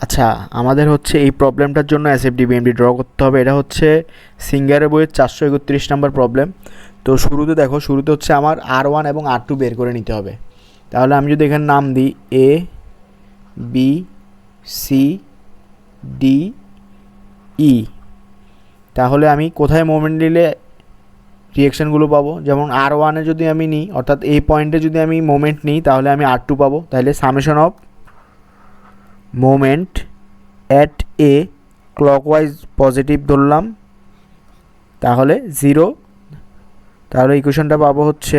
আচ্ছা, আমাদের হচ্ছে এই প্রবলেমটার জন্য এসএফডি বিএমডি ড্র করতে হবে। এটা হচ্ছে সিঙ্গারের বইয়ের 431 নাম্বার প্রবলেম। তো শুরুতে দেখো, শুরুতে হচ্ছে আমার R1 এবং R2 বের করে নিতে হবে। তাহলে আমি যদি এখানে নাম দিই A B C D E, তাহলে আমি কোথায় মোমেন্ট নিলে রিয়েকশানগুলো পাবো। যেমন R1-এ যদি আমি নিই, অর্থাৎ এই পয়েন্টে যদি আমি মোমেন্ট নিই, তাহলে আমি R2 পাবো। তাহলে summation of moment at a clockwise positive ধরলাম, তাহলে 0। তাহলে ইকুয়েশনটা পাবো হচ্ছে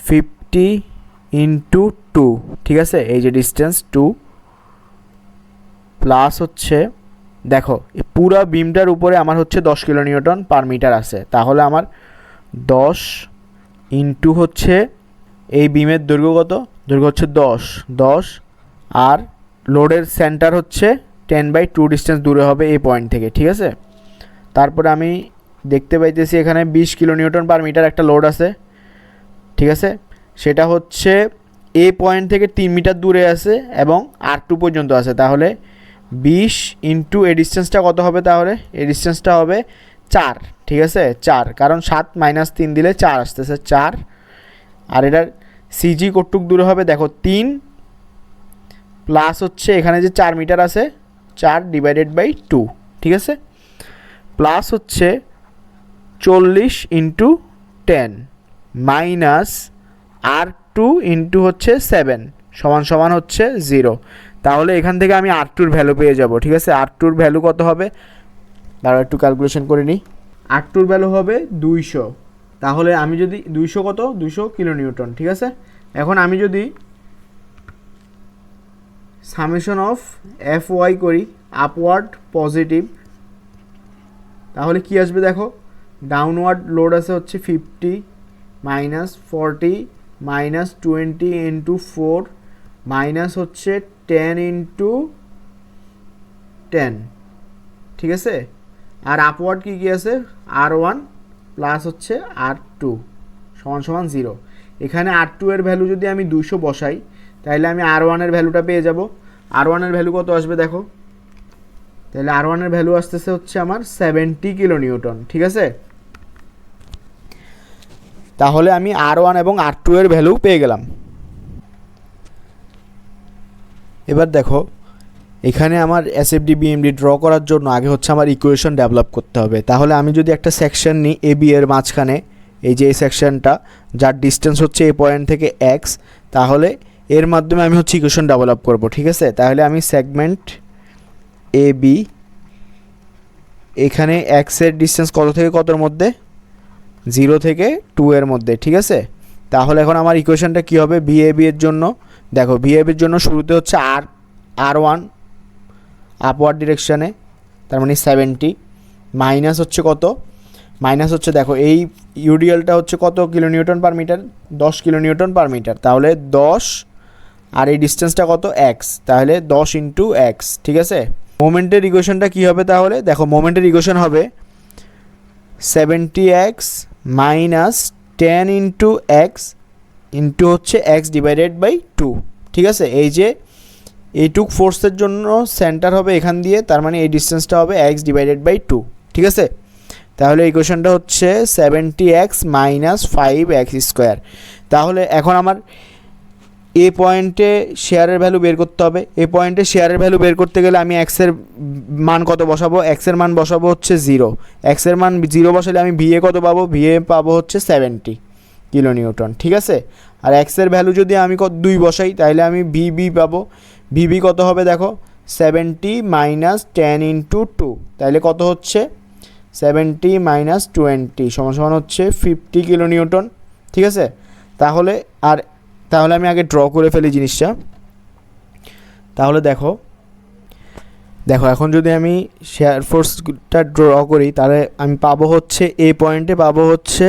50 ইন্টু 2, ঠিক আছে, এই যে ডিস্টেন্স 2 প্লাস হচ্ছে, দেখো এই পুরো বিমটার উপরে আমার হচ্ছে 10 কিলো নিউটন পার মিটার আছে। তাহলে আমার 10 ইন্টু হচ্ছে এই বিমের দৈর্ঘ্য কত, দৈর্ঘ্য হচ্ছে 10 আর লোডের সেন্টার হচ্ছে 10/2 ডিস্টেন্স দূরে হবে এই পয়েন্ট থেকে, ঠিক আছে। তারপরে আমি দেখতে পাইতেছি এখানে 20 কিলো নিউটন পার মিটার একটা লোড আছে, ঠিক আছে। সেটা হচ্ছে এ পয়েন্ট থেকে 3 মিটার দূরে আছে এবং R2 পর্যন্ত আছে। তাহলে 20 ইন্টু এই ডিস্টেন্সটা কত হবে, তাহলে এই ডিস্টেন্সটা হবে 4, ঠিক আছে, 4, কারণ 7 - 3 দিলে 4 আসতেছে, 4। আর এটার সিজি কতটুক দূরে হবে, দেখো 3 প্লাস হচ্ছে এখানে যে 4 মিটার আছে 4/2, ঠিক আছে, প্লাস হচ্ছে 40 ইন্টু 10 মাইনাস R2 ইন্টু হচ্ছে 7 সমান সমান হচ্ছে 0। তাহলে এখান থেকে আমি R2-র ভ্যালু পেয়ে যাব, ঠিক আছে। R2-র ভ্যালু কত হবে, দাঁড়াও একটু ক্যালকুলেশন করে নিই। R2-র ভ্যালু হবে 200। তাহলে আমি যদি 200 কত, 200 কিলো নিউটন, ঠিক আছে। এখন আমি যদি সামেশন অফ FY করি আপওয়ার্ড পজিটিভ, তাহলে কি আসবে দেখো, ডাউনওয়ার্ড লোড আছে হচ্ছে 50 মাইনাস 40 মাইনাস 20 ইন্টু 4 মাইনাস হচ্ছে 10 ইন্টু 10, ঠিক আছে। আর আপওয়ার্ড কী কী আছে, R1 প্লাস হচ্ছে R2 সমান সমান 0। এখানে R2 এর ভ্যালু যদি আমি 200 বসাই, তাহলে আমি R1 এর ভ্যালুটা পেয়ে যাব। R1 এর ভ্যালু কত আসবে দেখো, তাহলে R1 এর ভ্যালু আসতেছে হচ্ছে আমার 70 কিলো নিউটন, ঠিক আছে। তাহলে আমি R1 এবং R2 এর ভ্যালু পেয়ে গেলাম। এবার দেখো, এখানে আমার এসএফডি বিএমডি ড্র করার জন্য আগে হচ্ছে আমার ইকুয়েশন ডেভেলপ করতে হবে। তাহলে আমি যদি একটা সেকশন নিই এবি এর মাঝখানে, এই যে এই সেকশনটা যার ডিস্টেন্স হচ্ছে এই পয়েন্ট থেকে x, তাহলে এর মাধ্যমে আমি হচ্ছে ইকুয়েশন ডেভেলপ করব, ঠিক আছে। তাহলে আমি সেগমেন্ট এবি, এখানে x এর ডিস্টেন্স কত থেকে কতর মধ্যে, 0 থেকে 2 এর মধ্যে, ঠিক আছে। তাহলে এখন আমার ইকুয়েশনটা কী হবে, ভিএবি এর জন্য, দেখো ভিএবির জন্য শুরুতে হচ্ছে R1 আপওয়ার্ড ডিরেকশানে, তার মানে 70 মাইনাস হচ্ছে কত, মাইনাস হচ্ছে দেখো এই ইউডিএলটা হচ্ছে কত kilo newton per meter, 10 kilo newton per meter. তাহলে 10 আর এই ডিস্টেন্সটা কত, x, তাহলে 10 ইন্টু x, ঠিক আছে। মোমেন্টের ইকুয়েশনটা কী হবে, তাহলে দেখো মোমেন্টের ইকুয়েশন হবে 70x minus 10 into x into হচ্ছে x/2, ঠিক আছে। এই যে এইটুক ফোর্সের জন্য সেন্টার হবে এখান দিয়ে, তার মানে এই ডিস্টেন্সটা হবে x/2, ঠিক আছে। তাহলে ইকুয়েশনটা হচ্ছে 70x মাইনাস 5x²। তাহলে এখন আমার এ পয়েন্টে শেয়ারের ভ্যালু বের করতে হবে। এ পয়েন্টে শেয়ারের ভ্যালু বের করতে গেলে আমি এক্সের মান কত বসাবো, এক্সের মান বসাবো হচ্ছে 0। এক্সের মান 0 বসালে আমি ভিএ কত পাবো, ভিএ পাবো হচ্ছে 70 কিলো নিউটন, ঠিক আছে। আর এক্সের ভ্যালু যদি আমি 2 বসাই, তাহলে আমি ভিবি পাবো। ভিবি কত হবে দেখো, 70 মাইনাস 10 ইন্টু 2, তাহলে কত হচ্ছে 70 মাইনাস 20 সমান সমান হচ্ছে 50 কিলো নিউটন, ঠিক আছে। তাহলে আমি আগে ড্র করে ফেলি জিনিসটা। তাহলে দেখো এখন যদি আমি শেয়ার ফোর্সটা ড্র করি, তাহলে আমি পাবো হচ্ছে এ পয়েন্টে পাবো হচ্ছে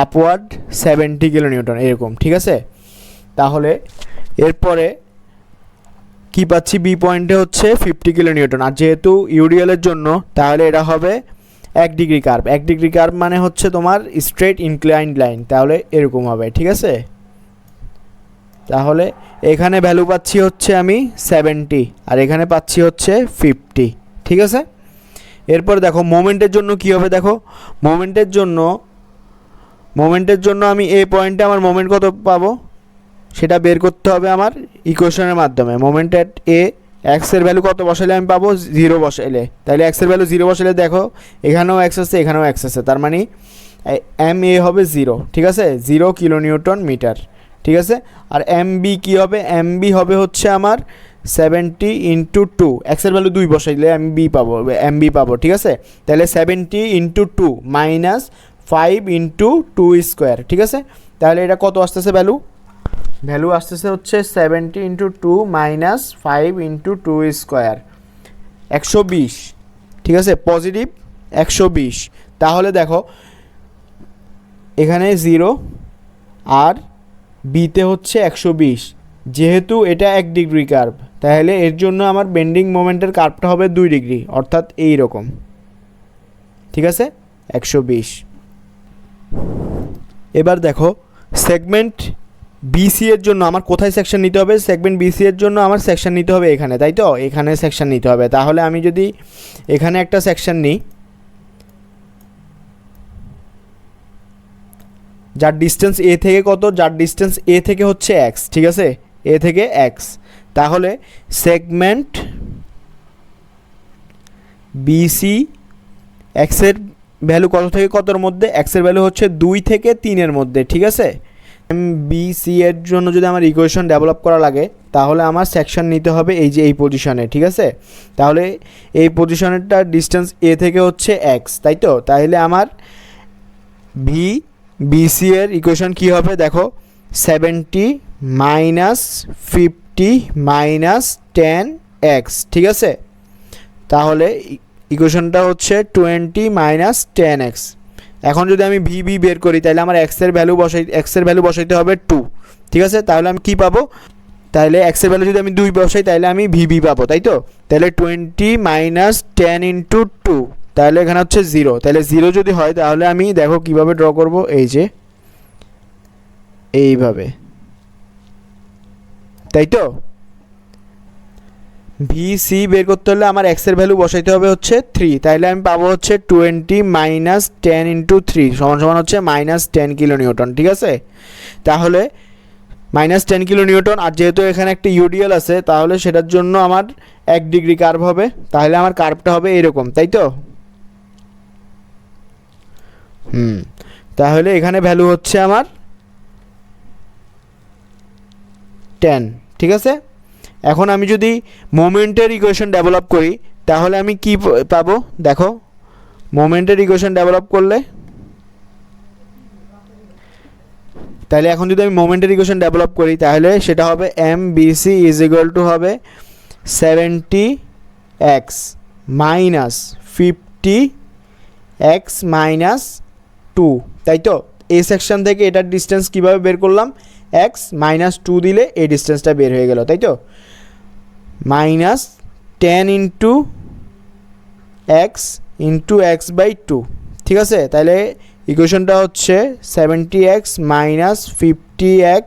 আপওয়ার্ড 70 কিলো নিউটন এরকম, ঠিক আছে। তাহলে এরপরে কি পাচ্ছি, বি পয়েন্টে হচ্ছে 50 কিলো নিউটন। আর যেহেতু ইউডিএলের জন্য, তাহলে এটা হবে 1 ডিগ্রি কার্ভ। 1 ডিগ্রি কার্ভ মানে হচ্ছে তোমার স্ট্রেট ইনক্লাইন্ড লাইন, তাহলে এরকম হবে, ঠিক আছে। তাহলে এখানে ভ্যালু পাচ্ছি হচ্ছে আমি 70 আর এখানে পাচ্ছি হচ্ছে 50, ঠিক আছে। এরপর দেখো মোমেন্টের জন্য কী হবে, দেখো মোমেন্টের জন্য আমি এই পয়েন্টে আমার মোমেন্ট কত পাবো সেটা বের করতে হবে আমার ইকুয়েশনের মাধ্যমে। মোমেন্ট এট এ এক্সের ভ্যালু কত বসালে আমি পাবো 0 বসাইলে, তাহলে এক্সের ভ্যালু 0 বসালে দেখো এখানেও এক্স আছে এখানেও এক্স আছে, তার মানে এম এ হবে 0, ঠিক আছে, 0 কিলো নিউটন মিটার, ঠিক আছে। আর এম বি কী হবে, এম বি হবে হচ্ছে আমার 70 ইন্টু 2, এক্সের ভ্যালু 2 বসাইলে এম বি পাবো, ঠিক আছে। তাহলে 70 ইন্টু 2 মাইনাস 5 ইন্টু 2 স্কোয়ার, ঠিক আছে। তাহলে এটা কত আসতেছে ভ্যালু আসতেছে হচ্ছে 70 ইন্টু 2 মাইনাস 5 ইন্টু 2 স্কোয়ার, 120, ঠিক আছে, পজিটিভ 120। তাহলে দেখো এখানে 0 আর বিতে হচ্ছে 120, যেহেতু এটা 1 ডিগ্রি কার্ভ, তাহলে এর জন্য আমার বেন্ডিং মোমেন্টের কার্ভটা হবে 2 ডিগ্রি, অর্থাৎ এই রকম, ঠিক আছে, 120। এবার দেখো সেগমেন্ট বিসি এর জন্য আমার কোথায় সেকশন নিতে হবে, সেগমেন্ট বিসি এর জন্য আমার সেকশন নিতে হবে এখানে, তাই তো, এখানে সেকশন নিতে হবে। তাহলে আমি যদি এখানে একটা সেকশন নিই যার ডিস্টেন্স এ থেকে কত, যার ডিস্টেন্স এ থেকে হচ্ছে এক্স, ঠিক আছে, এ থেকে এক্স, তাহলে সেগমেন্ট বিসি এক্সের ভ্যালু কত থেকে কতর মধ্যে, এক্সের ভ্যালু হচ্ছে 2 থেকে 3-এর মধ্যে, ঠিক আছে। বিসি এর জন্য যদি আমার ইকুয়েশন ডেভেলপ করা লাগে তাহলে আমার সেকশন নিতে হবে এই যে এই পজিশনে, ঠিক আছে। তাহলে এই পজিশনেরটা ডিস্টেন্স এ থেকে হচ্ছে এক্স, তাই তো, তাহলে আমার বিসি এর ইকুয়েশন কী হবে দেখো, 70 মাইনাস 50 মাইনাস 10x, ঠিক আছে। তাহলে ইকুয়েশনটা হচ্ছে 20 মাইনাস 10x। এখন যদি আমি ভিবি বের করি তাহলে আমার এক্সের ভ্যালু বসাইতে হবে 2, ঠিক আছে। তাহলে আমি কী পাবো, তাহলে এক্সের ভ্যালু যদি আমি 2 বসাই তাহলে আমি ভিবি পাবো, তাই তো। তাহলে 20 মাইনাস 10 ইন্টু 2, তাহলে এখানে হচ্ছে 0, তাহলে 0 যদি হয় তাহলে আমি দেখো কিভাবে ড্র করব, এই যে এইভাবে, তাই তো। ভিসি বের করতে হলে আমার এক্সের ভ্যালু বসাইতে হবে হচ্ছে 3, তাহলে আমি পাবো হচ্ছে 20 মাইনাস 10 ইন্টু 3 সমান সমান হচ্ছে মাইনাস 10 কিলো নিউটন, ঠিক আছে। তাহলে মাইনাস 10 কিলো নিউটন, আর যেহেতু এখানে একটা ইউডিএল আছে তাহলে সেটার জন্য আমার 1 ডিগ্রি কার্ভ হবে, তাহলে আমার কার্ভটা হবে এরকম, তাই তো। তাহলে এখানে ভ্যালু হচ্ছে আমার 10, ঠিক আছে। এখন আমি যদি মোমেন্টের ইকুয়েশন ডেভেলপ করি তাহলে আমি কি পাবো দেখো, মোমেন্টের ইকুয়েশন ডেভেলপ করলে, তাহলে এখন যদি আমি মোমেন্টের ইকুয়েশন ডেভেলপ করি তাহলে সেটা হবে M BC is equal to হবে 70x মাইনাস 50x মাইনাস 2, তাই তো। এই সেকশন থেকে এটার ডিস্টেন্স কীভাবে বের করলাম, x মাইনাস 2 দিলে এই ডিস্টেন্সটা বের হয়ে গেল, তাই তো, minus 10 into X into X by 2, ঠিক আছে। তাহলে ইকুয়েশনটা হচ্ছে 70x minus 50x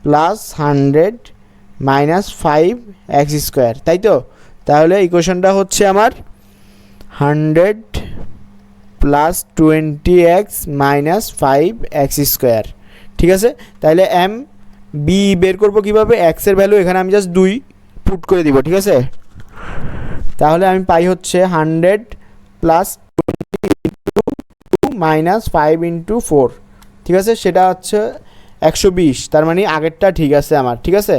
plus 100 minus 5x square, তাই তো। তাহলে ইকুয়েশনটা হচ্ছে আমার 100 plus 20x minus 5x square, ঠিক আছে। তাহলে এম বি বের করবো কীভাবে, এক্সের ভ্যালু এখানে আমি জাস্ট 2 পুট করে দিব, ঠিক আছে। তাহলে আমি পাই হচ্ছে 100 প্লাস 20 ইন্টু 2 মাইনাস 5 ইন্টু 4, ঠিক আছে, সেটা হচ্ছে 120, তার মানে আগেরটা ঠিক আছে আমার, ঠিক আছে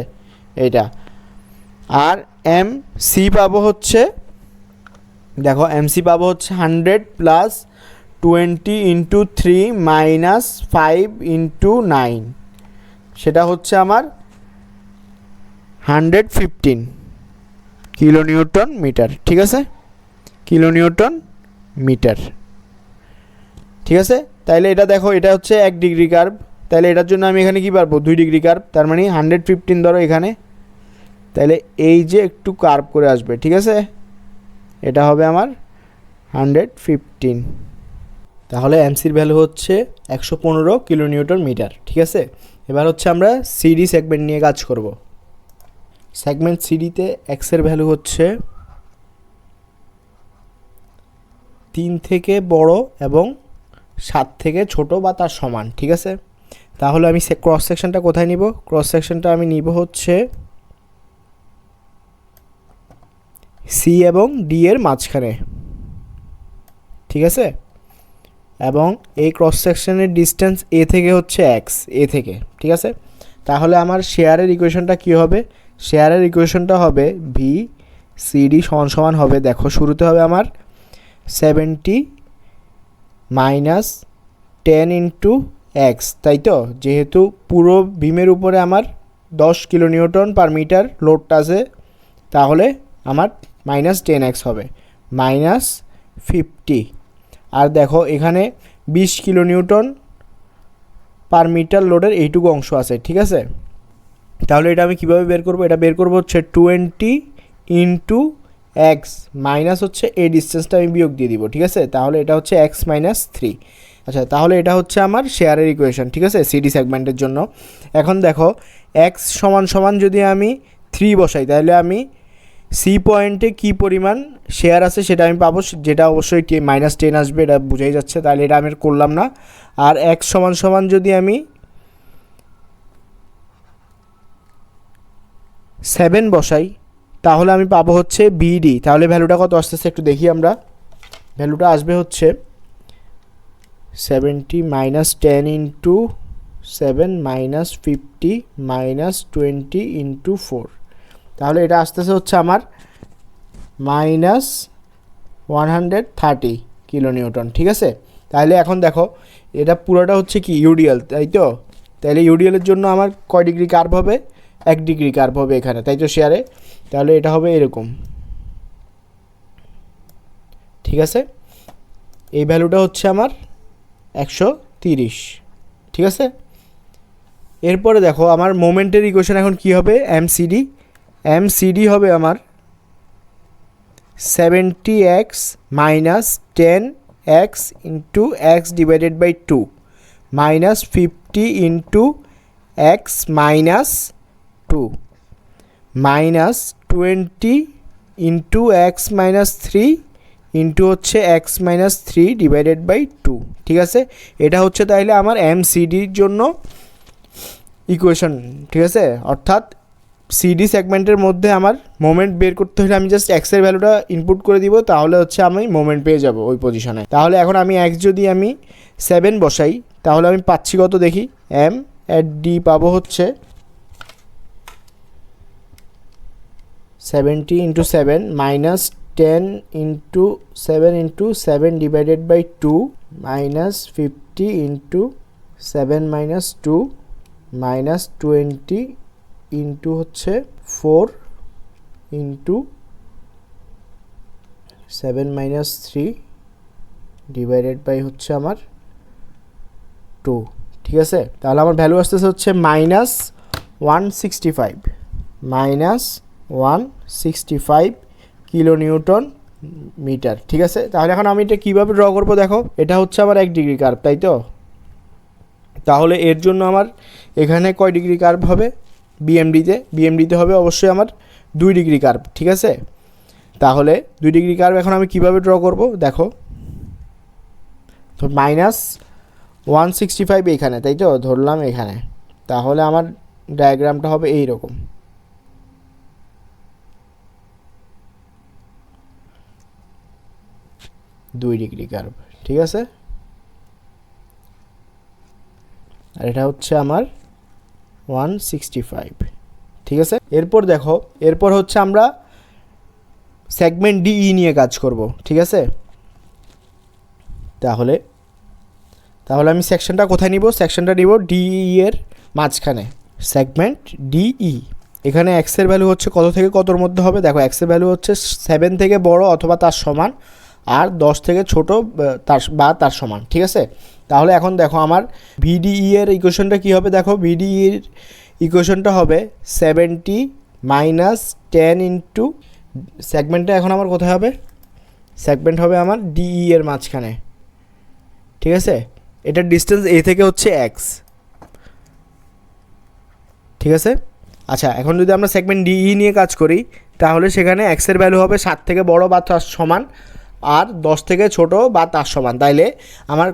এইটা। আর এম সি পাবো হচ্ছে, দেখো এম সি পাবো হচ্ছে 100 প্লাস 20 ইন্টু 3 মাইনাস 5 ইন্টু 9, সেটা হচ্ছে আমার 115 কিলো নিউটন মিটার, ঠিক আছে, কিলো নিউটন মিটার, ঠিক আছে। তাহলে এটা দেখো এটা হচ্ছে 1 ডিগ্রি কার্ভ, তাহলে এটার জন্য আমি এখানে কি পারবো 2 ডিগ্রি কার্ভ, তার মানে 115 ধরো এখানে, তাহলে এই যে একটু কার্ভ করে আসবে, ঠিক আছে, এটা হবে আমার 115। তাহলে এমসির ভ্যালু হচ্ছে 115 কিলো নিউটন মিটার, ঠিক আছে। এবার হচ্ছে আমরা সিডি সেগমেন্ট নিয়ে কাজ করব। সেগমেন্ট সিডিতে এক্সের ভ্যালু হচ্ছে 3 থেকে বড় এবং 7 থেকে ছোট বা তার সমান, ঠিক আছে। তাহলে আমি ক্রস সেকশনটা কোথায় নিব? ক্রস সেকশনটা আমি নিব হচ্ছে সি এবং ডি এর মাঝখানে, ঠিক আছে। এবং এই ক্রস সেকশনের ডিস্টেন্স এ থেকে হচ্ছে এক্স, এ থেকে, ঠিক আছে। তাহলে আমার শেয়ারের ইকুয়েশনটা কী হবে? শেয়ারের ইকুয়েশনটা হবে ভি সিডি সমান সমান হবে, দেখো শুরুতে হবে আমার 70 মাইনাস 10 ইন্টু এক্স, তাই তো। যেহেতু পুরো বিমের উপরে আমার 10 কিলো নিউটন পার মিটার লোডটা আছে, তাহলে আমার মাইনাস 10x হবে, মাইনাস 50। আর দেখো এখানে 20 কিলো নিউটন পার মিটার লোডের এইটুকু অংশ আছে, ঠিক আছে। তাহলে এটা আমি কীভাবে বের করব? এটা বের করব হচ্ছে 20 ইন্টু এক্স মাইনাস হচ্ছে এই ডিস্টেন্সটা আমি বিয়োগ দিয়ে দিব, ঠিক আছে। তাহলে এটা হচ্ছে এক্স মাইনাস 3। আচ্ছা, তাহলে এটা হচ্ছে আমার শেয়ারের ইকুয়েশন, ঠিক আছে, সিডি সেগমেন্টের জন্য। এখন দেখো এক্স সমান সমান যদি আমি 3 বসাই, তাহলে আমি সি পয়েন্টে কী পরিমাণ শেয়ার আছে সেটা আমি পাবো, যেটা অবশ্যই -10 আসবে, এটা বোঝাই যাচ্ছে। তাহলে এটা আমি করলাম না। আর এক্স সমান সমান যদি আমি 7 বসাই, তাহলে আমি পাবো হচ্ছে বিডি। তাহলে ভ্যালুটা কত আসতেছে একটু দেখি আমরা। ভ্যালুটা আসবে হচ্ছে 70 minus 10 into 7 minus 50 minus 20 into 4। তাহলে এটা আসতেছে হচ্ছে আমার মাইনাস 130 কিলো নিউটন, ঠিক আছে। তাহলে এখন দেখো এটা পুরোটা হচ্ছে কি ইউডিএল, তাই তো। তাহলে ইউডিএলের জন্য আমার কয় ডিগ্রি কার্ভ হবে? 1 ডিগ্রি কার্ভ হবে এখানে, তাই তো শেয়ারে। তাহলে এটা হবে এরকম, ঠিক আছে। এই ভ্যালুটা হচ্ছে আমার 130, ঠিক আছে। এরপরে দেখো আমার মোমেন্টের ইকুয়েশন এখন কি হবে? এমসিডি হবে আমার 70x minus 10x into X divided by 2 minus 50 into X minus 2 minus 20 into X minus 3 into হচ্ছে এক্স মাইনাস 3 ডিভাইডেড বাই 2, ঠিক আছে। এটা হচ্ছে তাইলে আমার এমসিডির জন্য ইকুয়েশন, ঠিক আছে। অর্থাৎ সিডি সেগমেন্টের মধ্যে আমার মোমেন্ট বের করতে হলে আমি জাস্ট এক্সের ভ্যালুটা ইনপুট করে দিব, তাহলে হচ্ছে আমি মোমেন্ট পেয়ে যাব ওই পজিশনে। তাহলে এখন আমি এক্স যদি আমি 7 বসাই, তাহলে আমি পাচ্ছি কত দেখি? এম এট ডি পাবো হচ্ছে 70 into 7 minus 10 into 7 into 7 divided by 2 minus 50 into 7 minus 2 minus 20 into হচ্ছে 4 ইন্টু 7 মাইনাস 3 ডিভাইডেড বাই হচ্ছে আমার 2, ঠিক আছে। তাহলে আমার ভ্যালু আসতেছে হচ্ছে minus 165, minus 165 kilo newton meter, ঠিক আছে। তাহলে এখন আমি এটা কীভাবে ড্র করবো? দেখো এটা হচ্ছে আমার 1 ডিগ্রি কার্ভ, তাই তো। তাহলে এর জন্য আমার এখানে কয় ডিগ্রি কার্ভ হবে? বিএমডিতে হবে অবশ্যই আমার 2 ডিগ্রি কার্ভ, ঠিক আছে। তাহলে 2 ডিগ্রি কার্ভ এখন আমি কিভাবে ড্র করব? দেখো তো মাইনাস 165 এখানে, তাই তো, ধরলাম এখানে। তাহলে আমার ডায়াগ্রামটা হবে এই রকম। দুই ডিগ্রি কার্ভ, ঠিক আছে। আর এটা হচ্ছে আমার 165, ঠিক আছে। এরপর দেখো, এরপর হচ্ছে আমরা সেগমেন্ট ডিই নিয়ে কাজ করব, ঠিক আছে। তাহলে আমি সেকশনটা কোথায় নিব? সেকশনটা নিব ডিই এর মাঝখানে, সেগমেন্ট ডিই। এখানে এক্সের ভ্যালু হচ্ছে কত থেকে কতর মধ্যে হবে? দেখো এক্সের ভ্যালু হচ্ছে 7 থেকে বড় অথবা তার সমান, আর 10 থেকে ছোট তার সমান, ঠিক আছে। তাহলে এখন দেখো আমার ভিডিই এর ইকুয়েশনটা কী হবে? দেখো ভিডিই এর ইকুয়েশনটা হবে 70 মাইনাস 10 ইন্টু সেগমেন্টটা এখন আমার কোথায় হবে? সেগমেন্ট হবে আমার ডিই এর মাঝখানে, ঠিক আছে। এটার ডিস্টেন্স এ থেকে হচ্ছে এক্স, ঠিক আছে। আচ্ছা, এখন যদি আমরা সেগমেন্ট ডিই নিয়ে কাজ করি তাহলে সেখানে এক্সের ভ্যালু হবে 7 থেকে বড় বা তার সমান আর 10 থেকে ছোট বা তার সমান। তাইলে আমার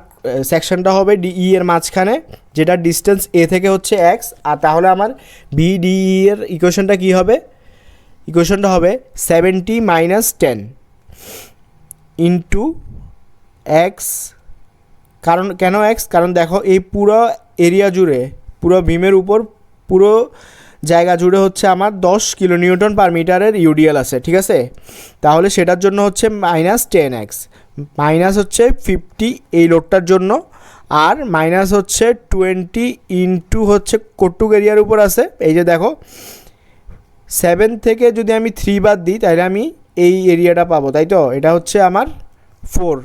সেকশনটা হবে ডিই এর মাঝখানে, যেটা ডিস্টেন্স এ থেকে হচ্ছে এক্স। আর তাহলে আমার বিডিই এর ইকুয়েশনটা কী হবে? ইকুয়েশনটা হবে 70 - 10 ইন্টু এক্স। কারণ কেন এক্স? কারণ দেখো এই পুরো এরিয়া জুড়ে, পুরো বিমের উপর পুরো জায়গা জুড়ে হচ্ছে আমার 10 কিলোনিউটন পার মিটারের ইউডিএল আছে, ঠিক আছে। তাহলে সেটার জন্য হচ্ছে -10x, মাইনাস হচ্ছে 50 এই লোডটার জন্য, আর মাইনাস হচ্ছে 20 ইন্টু হচ্ছে কটুক এরিয়ার উপর আছে। এই যে দেখো 7 থেকে যদি আমি 3 বাদ দিই তাহলে আমি এই এরিয়াটা পাবো, তাই তো? এটা হচ্ছে আমার 4,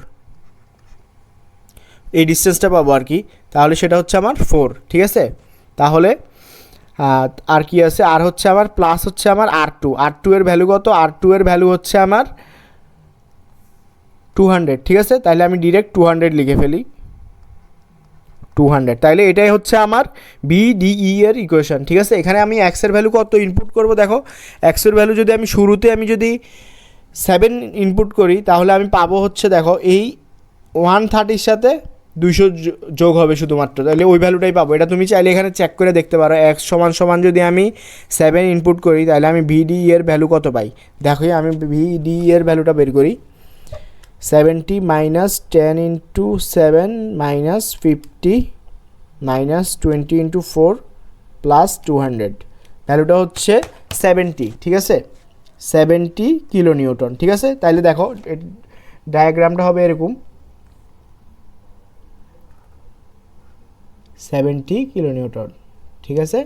এই ডিস্টেন্সটা পাবো আর কি। তাহলে সেটা হচ্ছে আমার 4, ঠিক আছে। তাহলে আর কি আছে? আর হচ্ছে আমার প্লাস হচ্ছে আমার R2 এর ভ্যালু কত? R2 এর ভ্যালু হচ্ছে আমার 200, ঠিক আছে। তাহলে আমি ডিরেক্ট 200 লিখে ফেলি, 200। তাইলে এটাই হচ্ছে আমার বিডিই এর ইকুয়েশন, ঠিক আছে। এখানে আমি এক্সের ভ্যালু কত ইনপুট করব? দেখো এক্সের ভ্যালু যদি আমি শুরুতে যদি 7 ইনপুট করি তাহলে আমি পাবো হচ্ছে, দেখো এই 130 সাথে 200 যোগ হবে শুধুমাত্র, তাহলে ওই ভ্যালুটাই পাবো। এটা তুমি চাইলে এখানে চেক করে দেখতে পারো। এক্স সমান যদি আমি 7 ইনপুট করি তাহলে আমি বিডিই এর ভ্যালু কত পাই। দেখো আমি বিডিই এর ভ্যালুটা বের করি, 70 - 10 ইন্টু 7 - 50 - 20 ইন্টু 4 প্লাস 200, ভ্যালুটা হচ্ছে 70, ঠিক আছে। 70 কিলোনিউটন, ঠিক আছে। তাইলে দেখো ডায়াগ্রামটা হবে এরকম, 70 কিলোনিউটন, ঠিক আছে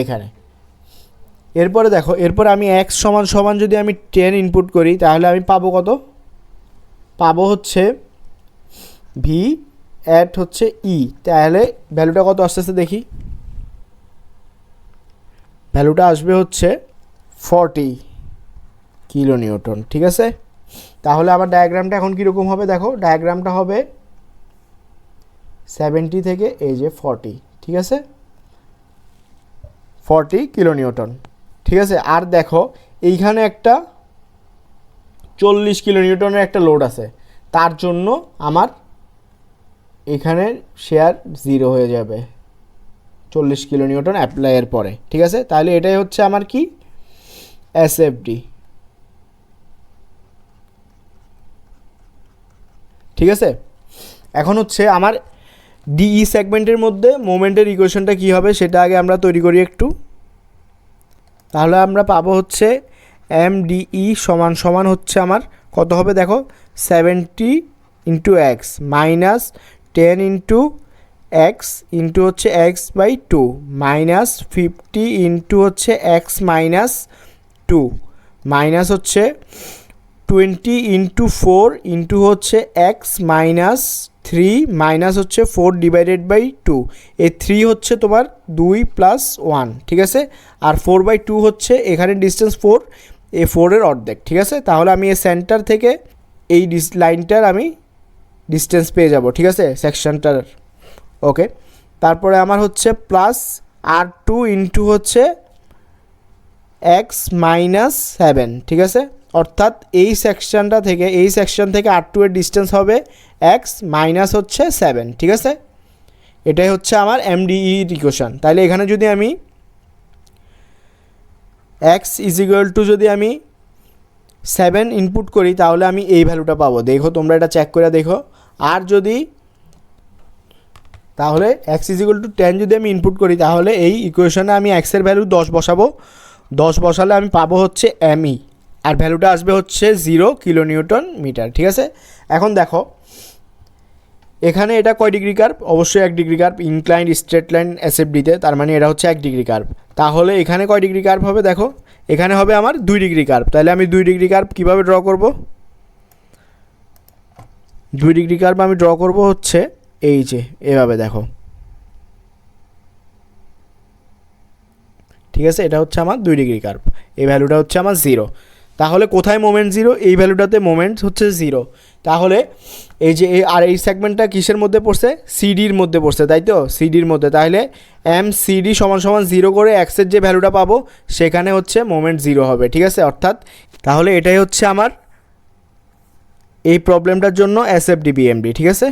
এখানে। এরপরে দেখো, এরপর আমি এক্স সমান যদি আমি 10 ইনপুট করি তাহলে আমি পাবো কত? পাবো হচ্ছে ভি অ্যাট হচ্ছে ই। তাহলে ভ্যালুটা কত আস্তে আস্তে দেখি, ভ্যালুটা আসবে হচ্ছে 40 কিলোনিউটন, ঠিক আছে। তাহলে আমার ডায়াগ্রামটা এখন কীরকম হবে? দেখো ডায়াগ্রামটা হবে 70 থেকে এই যে 40, ঠিক আছে, 40 কিলোনিউটন, ঠিক আছে। আর দেখো এইখানে একটা 40 কিলোনিউটনের একটা লোড আছে, তার জন্য আমার এখানে শেয়ার 0 হয়ে যাবে 40 কিলোনিউটন অ্যাপ্লাইয়ের পরে, ঠিক আছে। তাহলে এটাই হচ্ছে আমার কি এসএফডি, ঠিক আছে। এখন হচ্ছে আমার ডিই সেগমেন্টের মধ্যে মোমেন্টের ইকুয়েশনটা কী হবে সেটা আগে আমরা তৈরি করি একটু। তাহলে আমরা পাবো হচ্ছে এমডিই সমান হচ্ছে আমার কত হবে? দেখো 70 into X minus 10 into X into হচ্ছে এক্স বাই 2 মাইনাস 50 ইন্টু হচ্ছে এক্স মাইনাস 2 মাইনাস হচ্ছে 20 ইন্টু 4 ইন্টু হচ্ছে এক্স মাইনাস 3 মাইনাস হচ্ছে 4 ডিভাইডেড বাই 2। এই 3 হচ্ছে তোমার 2 প্লাস 1, ঠিক আছে। আর 4/2 হচ্ছে এখানে ডিস্টেন্স 4, এই 4-এর অর্ধেক, ঠিক আছে। তাহলে আমি এই সেন্টার থেকে এই লাইনটার আমি ডিস্টেন্স পেয়ে যাব, ঠিক আছে, সেকশনটার। ওকে, তারপরে আমার হচ্ছে প্লাস R2 ইন্টু হচ্ছে এক্স মাইনাস 7, ঠিক আছে। অর্থাৎ এই সেকশন থেকে R2 এর ডিস্টেন্স হবে এক্স মাইনাস হচ্ছে 7, ঠিক আছে। এটাই হচ্ছে আমার এমডিই ইকুয়েশন। তাহলে এখানে যদি আমি এক্স ইজিক্যাল টু যদি আমি 7 ইনপুট করি তাহলে আমি এই ভ্যালুটা পাবো। দেখো তোমরা এটা চেক করে দেখো। আর যদি তাহলে এক্স ইজিক্যাল টু 10 যদি আমি ইনপুট করি তাহলে এই ইকুয়েশনে আমি এক্সের ভ্যালু 10 বসাবো। 10 বসালে আমি পাবো হচ্ছে এমই, আর ভ্যালুটা আসবে হচ্ছে 0 কিলোনিউটন মিটার, ঠিক আছে। এখন দেখো এখানে এটা কয় ডিগ্রি কার্ভ? অবশ্যই 1 degree curve, inclined straight line এসএফডিতে, তার মানে এটা হচ্ছে 1 ডিগ্রি কার্ভ। তাহলে এখানে কয় ডিগ্রি কার্ভ হবে? দেখো এখানে হবে আমার 2 ডিগ্রি কার্ভ। তাহলে আমি 2 ডিগ্রি কার্ভ কীভাবে ড্র করব? 2 ডিগ্রি কার্ভ আমি ড্র করব হচ্ছে এই যে এভাবে, দেখো, ঠিক আছে। এটা হচ্ছে আমার 2 ডিগ্রি কার্ভ, এই ভ্যালুটা হচ্ছে আমার 0। তাহলে কোথায় মোমেন্ট 0? এই ভ্যালুটাতে মোমেন্ট হচ্ছে 0। তাহলে এই যে এই সেগমেন্টটা কিসের মধ্যে পড়ছে, সিডির মধ্যে পড়ছে, তাই তো, সিডির মধ্যে। তাহলে এম সিডি সমান সমান 0 করে এক্সের যে ভ্যালুটা পাবো সেখানে হচ্ছে মোমেন্ট 0 হবে, ঠিক আছে। অর্থাৎ তাহলে এটাই হচ্ছে আমার এই প্রবলেমটার জন্য এসএফডি বিএমডি, ঠিক আছে।